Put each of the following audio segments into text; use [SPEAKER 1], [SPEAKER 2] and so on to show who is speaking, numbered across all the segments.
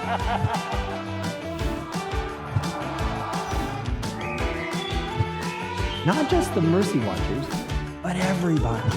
[SPEAKER 1] Not just the mercy watchers, but everybody.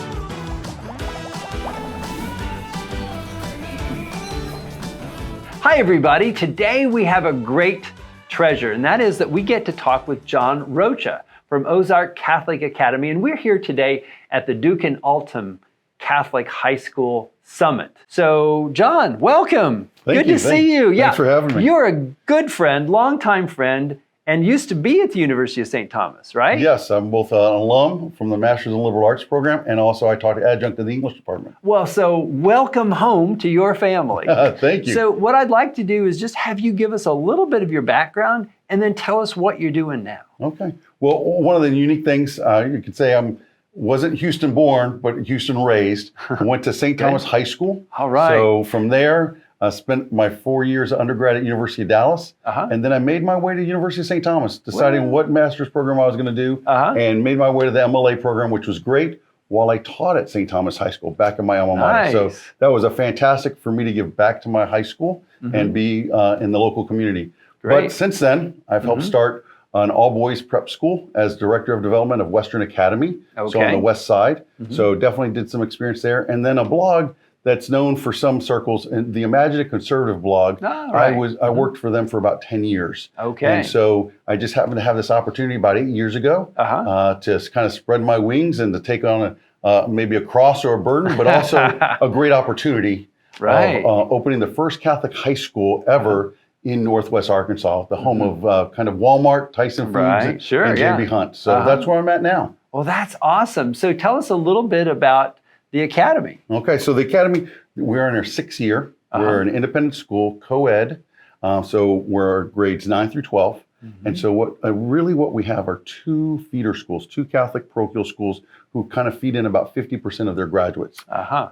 [SPEAKER 1] Hi, everybody. Today we have a great treasure, and that is that we get to talk with John Rocha from Ozark Catholic Academy, and we're here today at the Duc In Altum Catholic High School Summit. So, John, welcome. Good to see you.
[SPEAKER 2] Thanks for having me.
[SPEAKER 1] You're a good friend, longtime friend, and used to be at the University of St. Thomas, right?
[SPEAKER 2] Yes, I'm both an alum from the Master's in Liberal Arts program, and also I taught adjunct in the English department.
[SPEAKER 1] Well, so welcome home to your family.
[SPEAKER 2] Thank you.
[SPEAKER 1] So what I'd like to do is just have you give us a little bit of your background and then tell us what you're doing now.
[SPEAKER 2] Okay. Well, one of the unique things, you could say wasn't Houston born, but Houston raised. I went to St. Thomas High School.
[SPEAKER 1] All right.
[SPEAKER 2] So from there, I spent my 4 years of undergrad at University of Dallas, and then I made my way to University of St. Thomas, deciding what master's program I was going to do, and made my way to the MLA program, which was great, while I taught at St. Thomas High School, back in my alma mater. So that was a fantastic for me to give back to my high school and be in the local community.
[SPEAKER 1] Great.
[SPEAKER 2] But since then, I've helped start an all-boys prep school as Director of Development of Western Academy, so on the west side. So definitely did some experience there. And then a blog that's known for some circles, and the Imagine a Conservative blog. I worked for them for about 10 years.
[SPEAKER 1] Okay.
[SPEAKER 2] And so I just happened to have this opportunity about 8 years ago to kind of spread my wings and to take on maybe a cross or a burden, but also a great opportunity of opening the first Catholic high school ever in Northwest Arkansas, the home of kind of Walmart, Tyson Foods, and J.B. Hunt. So that's where I'm at now.
[SPEAKER 1] Well, that's awesome. So tell us a little bit about the Academy.
[SPEAKER 2] Okay, so the Academy, we're in our 6th year. We're an independent school, co-ed. So we're grades 9 through 12. And so what we have are 2 feeder schools, 2 Catholic parochial schools who kind of feed in about 50% of their graduates.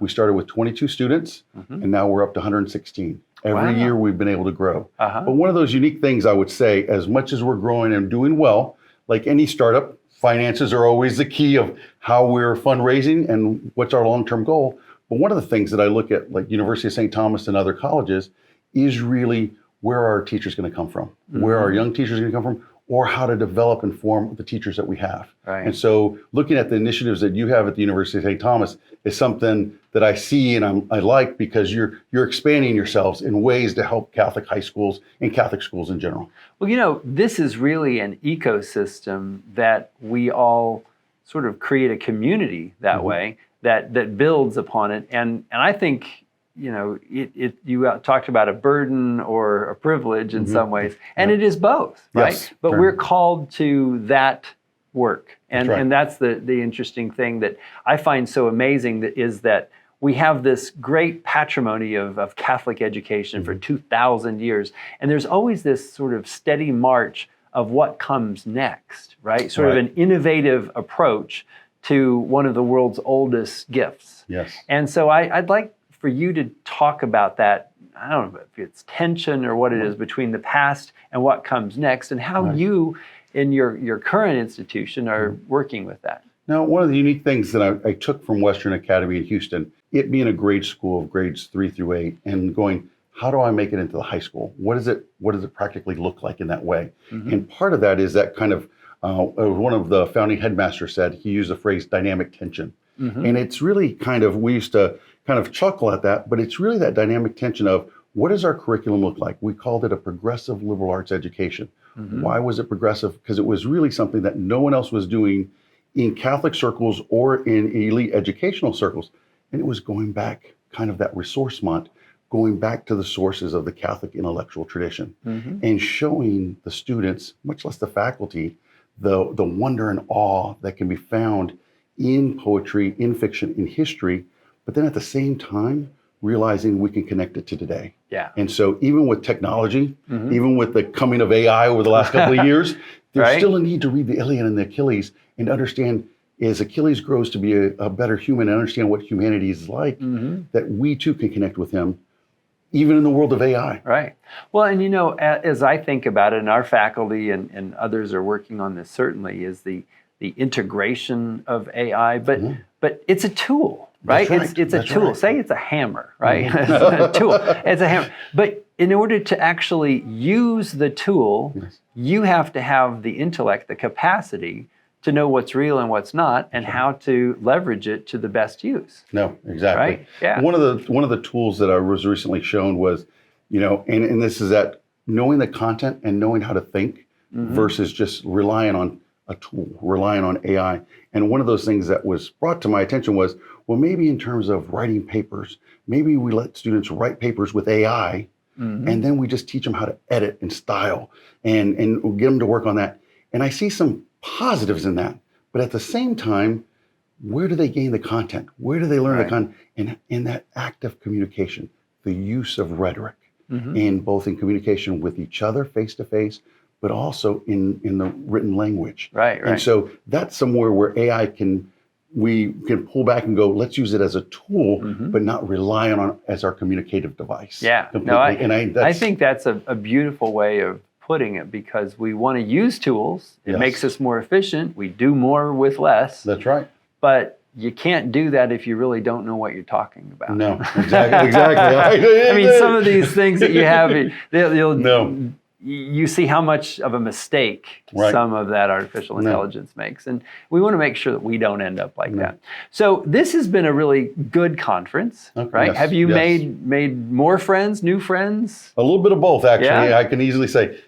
[SPEAKER 2] We started with 22 students, and now we're up to 116. Every year we've been able to grow. But one of those unique things I would say, as much as we're growing and doing well, like any startup, finances are always the key of how we're fundraising and what's our long-term goal. But one of the things that I look at, like University of St. Thomas and other colleges, is really where are our teachers going to come from? Where are our young teachers going to come from? Or how to develop and form the teachers that we have. And so looking at the initiatives that you have at the University of St. Thomas is something that I see and I like, because you're expanding yourselves in ways to help Catholic high schools and Catholic schools in general.
[SPEAKER 1] Well, you know, this is really an ecosystem that we all sort of create a community that way that builds upon it. And I think, you know, you talked about a burden or a privilege in some ways, and it is both, right?
[SPEAKER 2] Yes,
[SPEAKER 1] but we're called to that work. And that's the interesting thing that I find so amazing, is that we have this great patrimony of Catholic education for 2,000 years. And there's always this sort of steady march of what comes next, right? Sort of an innovative approach to one of the world's oldest gifts.
[SPEAKER 2] Yes.
[SPEAKER 1] And so I'd like for you to talk about that. I don't know if it's tension or what it is between the past and what comes next, and how you in your current institution are working with that.
[SPEAKER 2] Now, one of the unique things that I took from Western Academy in Houston, it being a grade school of grades 3 through 8, and going, how do I make it into the high school? What does it practically look like in that way? And part of that is that kind of, one of the founding headmasters said, he used the phrase dynamic tension. And it's really kind of, we used to kind of chuckle at that, but it's really that dynamic tension of, what does our curriculum look like? We called it a progressive liberal arts education. Why was it progressive? Because it was really something that no one else was doing in Catholic circles or in elite educational circles. And it was going back, kind of that ressourcement, going back to the sources of the Catholic intellectual tradition, and showing the students, much less the faculty, the wonder and awe that can be found in poetry, in fiction, in history, but then at the same time, realizing we can connect it to today. And so even with technology, even with the coming of AI over the last couple of years, there's still a need to read the Iliad and the Achilles and understand, as Achilles grows to be a better human and understand what humanity is like, that we too can connect with him, even in the world of AI.
[SPEAKER 1] Right. Well, and you know, as I think about it, and our faculty and others are working on this certainly, is the integration of AI, but it's a tool. right?
[SPEAKER 2] That's right.
[SPEAKER 1] It's a
[SPEAKER 2] That's
[SPEAKER 1] tool.
[SPEAKER 2] right.
[SPEAKER 1] Say it's a hammer, right? It's a tool. It's a hammer. But in order to actually use the tool,
[SPEAKER 2] Yes.
[SPEAKER 1] you have to have the intellect, the capacity to know what's real and what's not, and how to leverage it to the best use.
[SPEAKER 2] No, exactly.
[SPEAKER 1] Right? Yeah.
[SPEAKER 2] One of the tools that I was recently shown was, and this is that knowing the content and knowing how to think versus just relying on a tool, relying on AI. And one of those things that was brought to my attention was, well, maybe in terms of writing papers, maybe we let students write papers with AI, and then we just teach them how to edit and style and get them to work on that. And I see some positives in that. But at the same time, where do they gain the content? Where do they learn the content? And in that active communication, the use of rhetoric, in both in communication with each other face to face, but also in the written language.
[SPEAKER 1] Right.
[SPEAKER 2] And so that's somewhere where we can pull back and go, let's use it as a tool, but not rely on it as our communicative device.
[SPEAKER 1] Yeah.
[SPEAKER 2] Completely.
[SPEAKER 1] No, I think that's a beautiful way of putting it, because we want to use tools. It makes us more efficient. We do more with less.
[SPEAKER 2] That's right.
[SPEAKER 1] But you can't do that if you really don't know what you're talking about.
[SPEAKER 2] No, exactly.
[SPEAKER 1] I mean, some of these things that you have,
[SPEAKER 2] No.
[SPEAKER 1] you see how much of a mistake some of that artificial intelligence makes. And we want to make sure that we don't end up like that. So this has been a really good conference, right?
[SPEAKER 2] Yes,
[SPEAKER 1] Have you made more friends, new friends?
[SPEAKER 2] A little bit of both, actually.
[SPEAKER 1] Yeah?
[SPEAKER 2] I can easily say.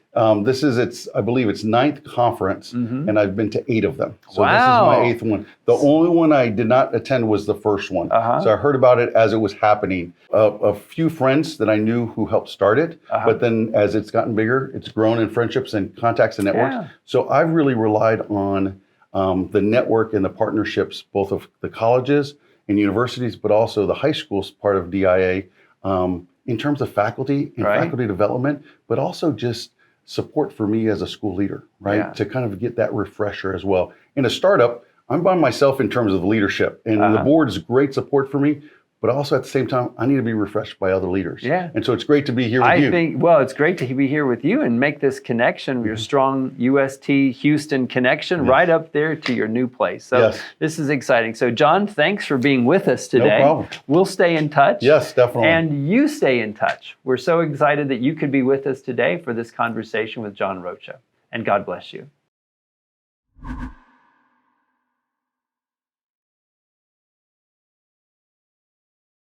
[SPEAKER 2] This is I believe it's 9th conference, and I've been to 8 of them. So this is my 8th one. The only one I did not attend was the first one. So I heard about it as it was happening. A few friends that I knew who helped start it, but then as it's gotten bigger, it's grown in friendships and contacts and networks.
[SPEAKER 1] Yeah.
[SPEAKER 2] So I've really relied on the network and the partnerships, both of the colleges and universities, but also the high schools part of DIA, in terms of faculty and faculty development, but also just support for me as a school leader, right?
[SPEAKER 1] Yeah.
[SPEAKER 2] To kind of get that refresher as well. In a startup, I'm by myself in terms of leadership, and the board is great support for me, but also at the same time, I need to be refreshed by other leaders. Yeah. And so it's great to be here with you.
[SPEAKER 1] Well, it's great to be here with you and make this connection, your strong UST Houston connection right up there to your new place. So this is exciting. So John, thanks for being with us today.
[SPEAKER 2] No problem.
[SPEAKER 1] We'll stay in touch.
[SPEAKER 2] Yes, definitely.
[SPEAKER 1] And you stay in touch. We're so excited that you could be with us today for this conversation with John Rocha. And God bless you.